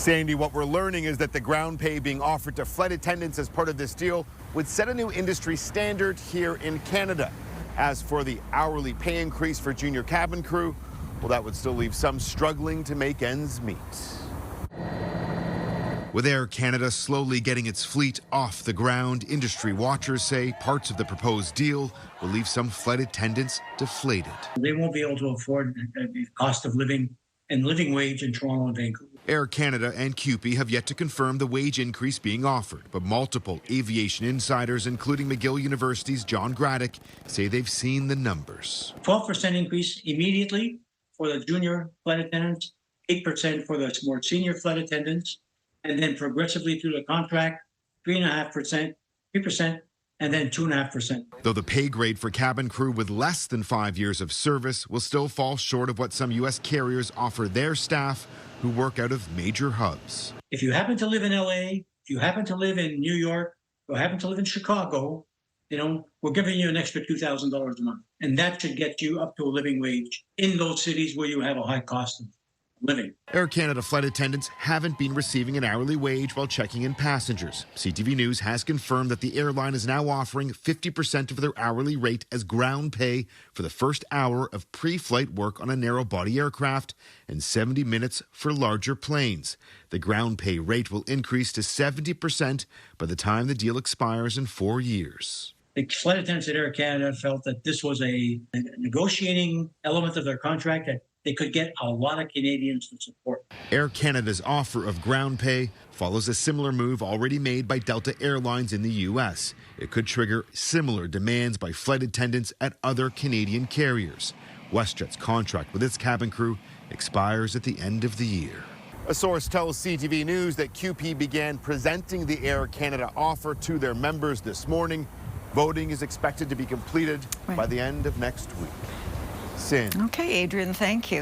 Sandy, what we're learning is that the ground pay being offered to flight attendants as part of this deal would set a new industry standard here in Canada. As for the hourly pay increase for junior cabin crew, well, that would still leave some struggling to make ends meet. With Air Canada slowly getting its fleet off the ground, industry watchers say parts of the proposed deal will leave some flight attendants deflated. They won't be able to afford the cost of living and living wage in Toronto and Vancouver. Air Canada and CUPE have yet to confirm the wage increase being offered, but multiple aviation insiders, including McGill University's John Graddick, say they've seen the numbers. 12% increase immediately for the junior flight attendants, 8% for the more senior flight attendants, and then progressively through the contract, 3.5%, 3%, and then 2.5%. Though the pay grade for cabin crew with less than 5 years of service will still fall short of what some U.S. carriers offer their staff who work out of major hubs. If you happen to live in LA, if you happen to live in New York, or happen to live in Chicago, we're giving you an extra $2,000 a month. And that should get you up to a living wage in those cities where you have a high cost of living. Air Canada flight attendants haven't been receiving an hourly wage while checking in passengers. CTV News has confirmed that the airline is now offering 50% of their hourly rate as ground pay for the first hour of pre-flight work on a narrow-body aircraft and 70 minutes for larger planes. The ground pay rate will increase to 70% by the time the deal expires in 4 years. The flight attendants at Air Canada felt that this was a negotiating element of their contract that they could get a lot of Canadians to support. Air Canada's offer of ground pay follows a similar move already made by Delta Airlines in the U.S. It could trigger similar demands by flight attendants at other Canadian carriers. WestJet's contract with its cabin crew expires at the end of the year. A source tells CTV News that CUPE began presenting the Air Canada offer to their members this morning. Voting is expected to be completed by the end of next week. Sin. Okay, Adrian, thank you.